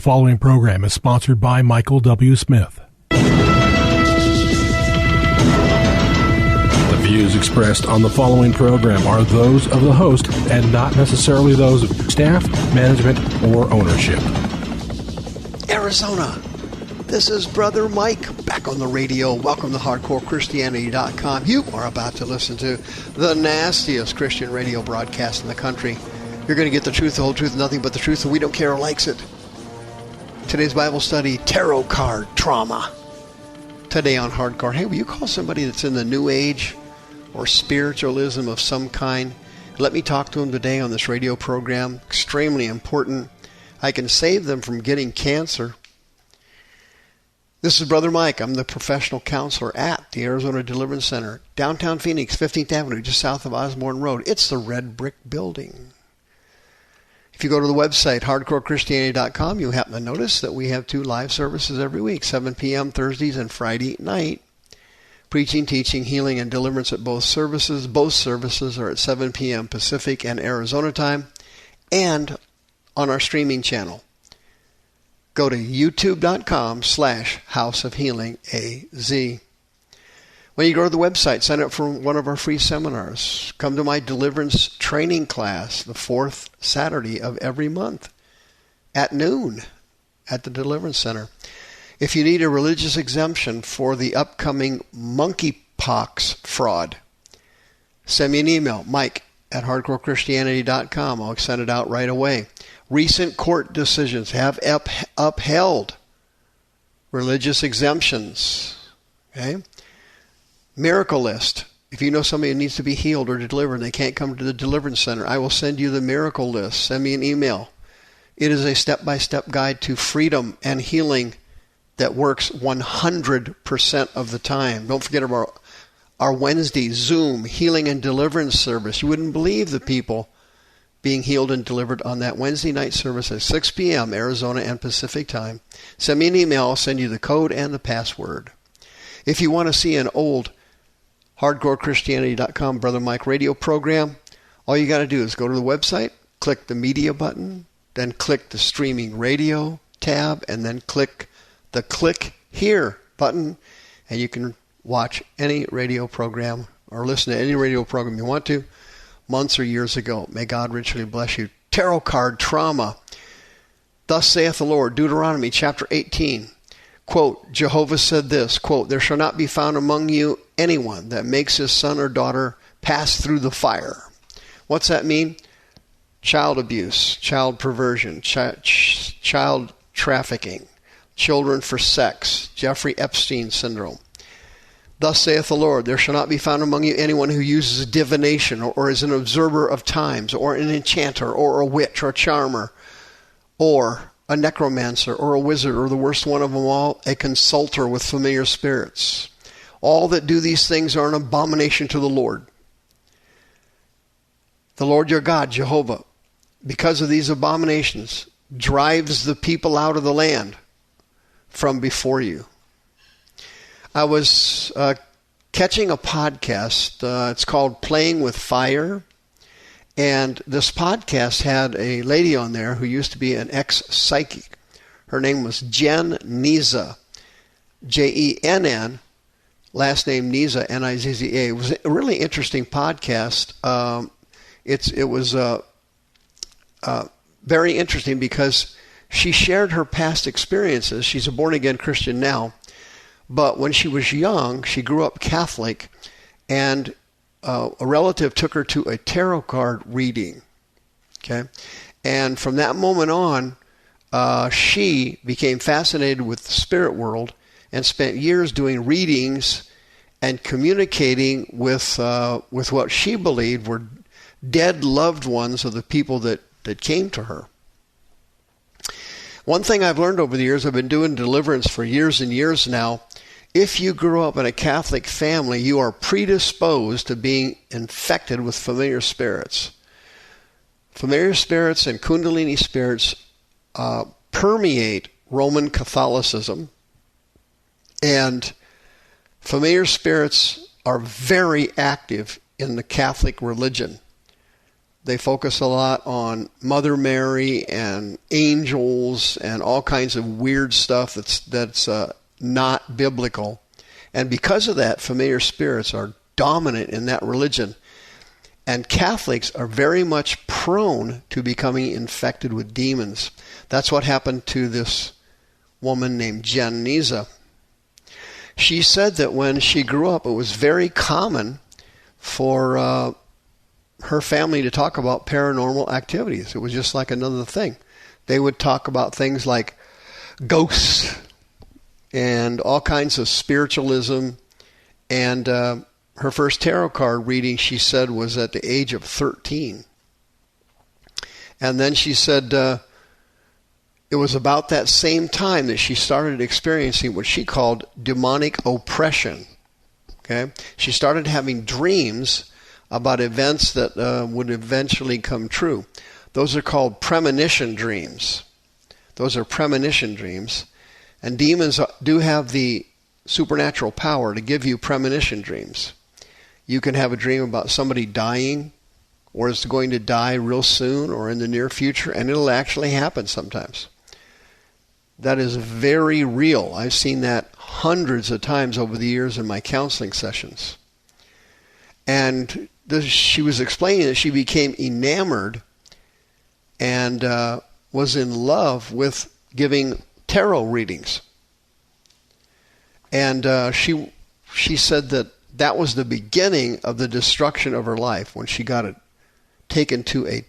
following program is sponsored by Michael W. Smith. The views expressed on the following program are those of the host and not necessarily those of staff, management, or ownership. Arizona, this is Brother Mike back on the radio. Welcome to HardcoreChristianity.com. You are about to listen to the nastiest Christian radio broadcast in the country. You're going to get the truth, the whole truth, nothing but the truth, and we don't care who likes it. Today's Bible study, tarot card trauma. Today on Hardcore. Hey, will you call somebody that's in the New Age or spiritualism of some kind? Let me talk to them today on this radio program. Extremely important. I can save them from getting cancer. This is Brother Mike. I'm the professional counselor at the Arizona Deliverance Center, downtown Phoenix, 15th Avenue, just south of Osborne Road. It's the red brick building. If you go to the website, hardcorechristianity.com, you'll happen to notice that we have 2 live services every week, 7 p.m. Thursdays and Friday night. Preaching, teaching, healing, and deliverance at both services. Both services are at 7 p.m. Pacific and Arizona time, and on our streaming channel. Go to youtube.com/houseofhealingaz. When you go to the website, sign up for one of our free seminars. Come to my deliverance training class the 4th Saturday of every month at noon at the Deliverance Center. If you need a religious exemption for the upcoming monkeypox fraud, send me an email, mike@hardcorechristianity.com. I'll send it out right away. Recent court decisions have upheld religious exemptions. Okay? Miracle list. If you know somebody who needs to be healed or delivered and they can't come to the Deliverance Center, I will send you the miracle list. Send me an email. It is a step-by-step guide to freedom and healing that works 100% of the time. Don't forget about our Wednesday Zoom healing and deliverance service. You wouldn't believe the people being healed and delivered on that Wednesday night service at 6 p.m. Arizona and Pacific time. Send me an email. I'll send you the code and the password. If you want to see an old HardcoreChristianity.com Brother Mike radio program, all you got to do is go to the website, click the media button, then click the streaming radio tab, and then click the click here button, and you can watch any radio program or listen to any radio program you want to, months or years ago. May God richly bless you. Tarot card trauma. Thus saith the Lord, Deuteronomy chapter 18. Quote, Jehovah said this, quote, there shall not be found among you anyone that makes his son or daughter pass through the fire. What's that mean? Child abuse, child perversion, child trafficking, children for sex, Jeffrey Epstein syndrome. Thus saith the Lord, there shall not be found among you anyone who uses divination or is an observer of times or an enchanter or a witch or charmer or a necromancer or a wizard, or the worst one of them all, a consulter with familiar spirits. All that do these things are an abomination to the Lord. The Lord your God, Jehovah, because of these abominations, drives the people out of the land from before you. I was catching a podcast. It's called Playing with Fire. And this podcast had a lady on there who used to be an ex-psychic. Her name was Jen Niza, Jenn, last name Niza, Nizza. It was a really interesting podcast. It was very interesting because she shared her past experiences. She's a born-again Christian now. But when she was young, she grew up Catholic, and a relative took her to a tarot card reading, okay? And from that moment on, she became fascinated with the spirit world and spent years doing readings and communicating with what she believed were dead loved ones of the people that came to her. One thing I've learned over the years, I've been doing deliverance for years and years now. If you grew up in a Catholic family, you are predisposed to being infected with familiar spirits. Familiar spirits and Kundalini spirits permeate Roman Catholicism, and familiar spirits are very active in the Catholic religion. They focus a lot on Mother Mary and angels and all kinds of weird stuff that's not biblical. And because of that, familiar spirits are dominant in that religion. And Catholics are very much prone to becoming infected with demons. That's what happened to this woman named Janisa. She said that when she grew up, it was very common for her family to talk about paranormal activities. It was just like another thing. They would talk about things like ghosts and all kinds of spiritualism. And her first tarot card reading, she said, was at the age of 13. And then she said it was about that same time that she started experiencing what she called demonic oppression. Okay? She started having dreams about events that would eventually come true. Those are called premonition dreams. Those are premonition dreams. And demons do have the supernatural power to give you premonition dreams. You can have a dream about somebody dying or is going to die real soon or in the near future, and it'll actually happen sometimes. That is very real. I've seen that hundreds of times over the years in my counseling sessions. And she was explaining that she became enamored and was in love with giving tarot readings. And she said that was the beginning of the destruction of her life when she got taken to a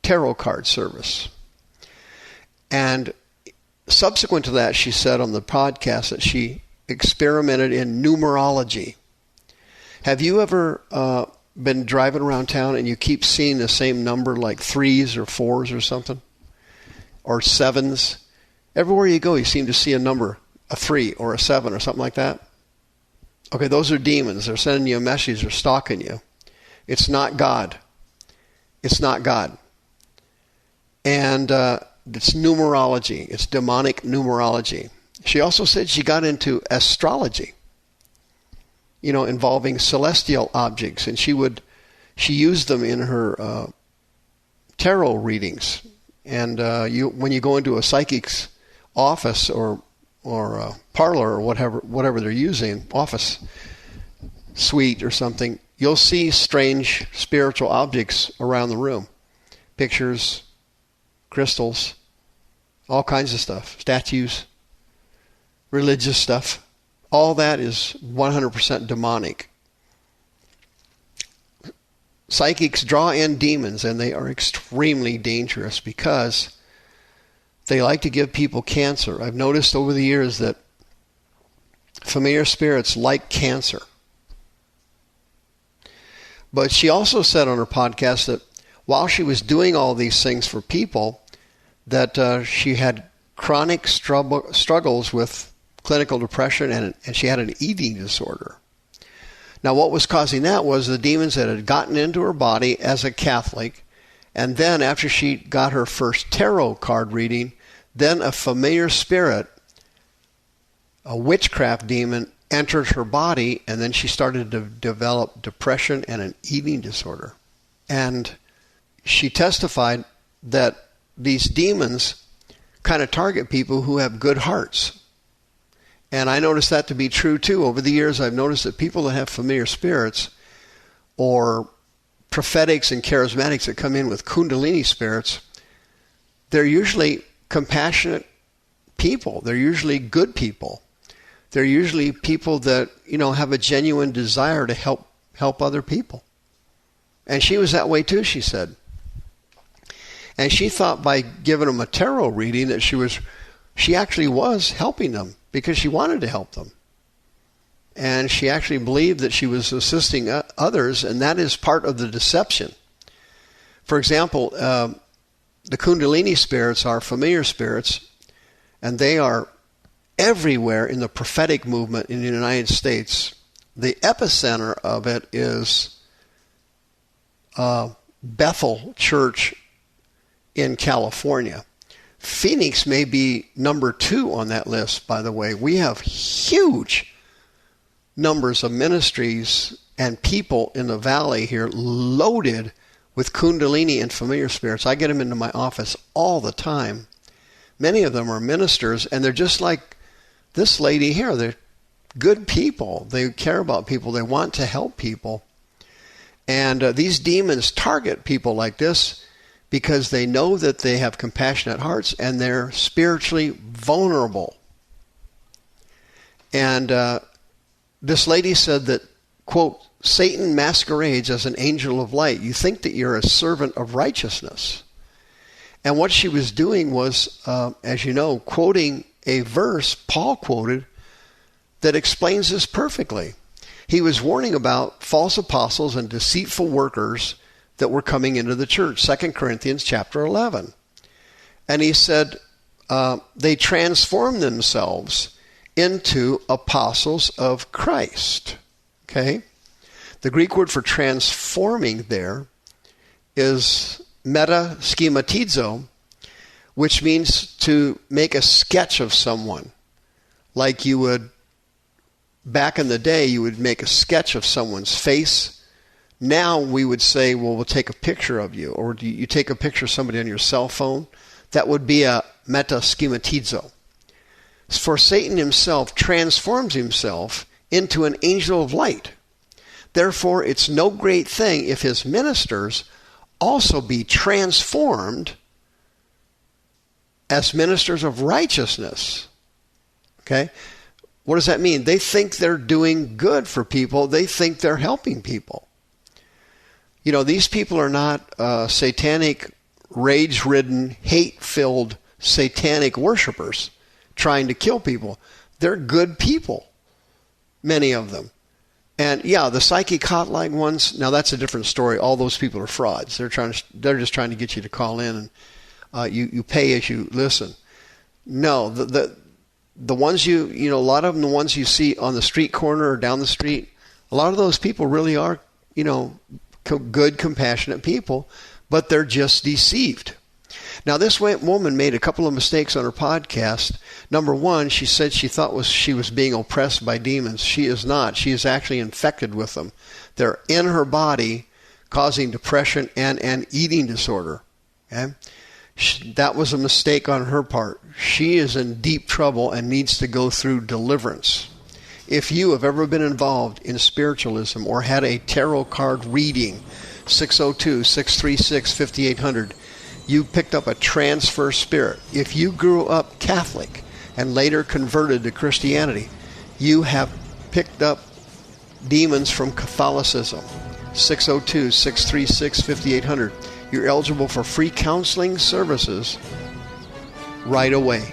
tarot card service. And subsequent to that, she said on the podcast that she experimented in numerology. Have you ever been driving around town and you keep seeing the same number, like 3s or 4s or something? Or 7s? Everywhere you go, you seem to see a number, a 3 or a 7 or something like that. Okay, those are demons. They're sending you a message. They're stalking you. It's not God. It's not God. And it's numerology. It's demonic numerology. She also said she got into astrology, involving celestial objects. And she used them in her tarot readings. And when you go into a psychic's office or parlor or whatever they're using, office suite or something, you'll see strange spiritual objects around the room. Pictures, crystals, all kinds of stuff, statues, religious stuff. All that is 100% demonic. Psychics draw in demons, and they are extremely dangerous because they like to give people cancer. I've noticed over the years that familiar spirits like cancer. But she also said on her podcast that while she was doing all these things for people, that she had chronic struggles with clinical depression and she had an eating disorder. Now, what was causing that was the demons that had gotten into her body as a Catholic, and then after she got her first tarot card reading, then a familiar spirit, a witchcraft demon, entered her body, and then she started to develop depression and an eating disorder. And she testified that these demons kind of target people who have good hearts. And I noticed that to be true too. Over the years, I've noticed that people that have familiar spirits or prophetics and charismatics that come in with kundalini spirits, they're usually compassionate people. They're usually good people. They're usually people that, have a genuine desire to help other people. And she was that way too, she said. And she thought by giving them a tarot reading that she actually was helping them because she wanted to help them. And she actually believed that she was assisting others, and that is part of the deception. For example, the kundalini spirits are familiar spirits, and they are everywhere in the prophetic movement in the United States. The epicenter of it is Bethel Church in California. Phoenix may be number 2 on that list, by the way. We have huge numbers of ministries and people in the valley here loaded with Kundalini and familiar spirits. I get them into my office all the time. Many of them are ministers, and they're just like this lady here. They're good people. They care about people. They want to help people. And these demons target people like this because they know that they have compassionate hearts and they're spiritually vulnerable. And this lady said that, quote, Satan masquerades as an angel of light. You think that you're a servant of righteousness. And what she was doing was, as you know, quoting a verse Paul quoted that explains this perfectly. He was warning about false apostles and deceitful workers that were coming into the church, 2 Corinthians chapter 11. And he said they transform themselves into apostles of Christ. Okay? The Greek word for transforming there is metaschematizo, which means to make a sketch of someone. Like you would, back in the day, you would make a sketch of someone's face. Now we would say, well, we'll take a picture of you. Or do you take a picture of somebody on your cell phone? That would be a metaschematizo. For Satan himself transforms himself into an angel of light. Therefore, it's no great thing if his ministers also be transformed as ministers of righteousness. Okay? What does that mean? They think they're doing good for people. They think they're helping people. You know, these people are not satanic, rage-ridden, hate-filled, satanic worshipers trying to kill people. They're good people, many of them. And yeah, the psychic hotline ones, now that's a different story. All those people are frauds. They're just trying to get you to call in, and you pay as you listen. No, the ones you know, a lot of them, the ones you see on the street corner or down the street, a lot of those people really are, you know, good, compassionate people, but they're just deceived. Now, this woman made a couple of mistakes on her podcast. Number one, she said she thought she was being oppressed by demons. She is not. She is actually infected with them. They're in her body, causing depression and an eating disorder. Okay? That was a mistake on her part. She is in deep trouble and needs to go through deliverance. If you have ever been involved in spiritualism or had a tarot card reading, 602-636-5800, you picked up a transfer spirit. If you grew up Catholic and later converted to Christianity, you have picked up demons from Catholicism. 602-636-5800. You're eligible for free counseling services right away.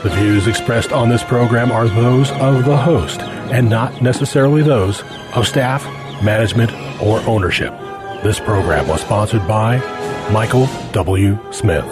The views expressed on this program are those of the host and not necessarily those of staff, management, or ownership. This program was sponsored by Michael W. Smith.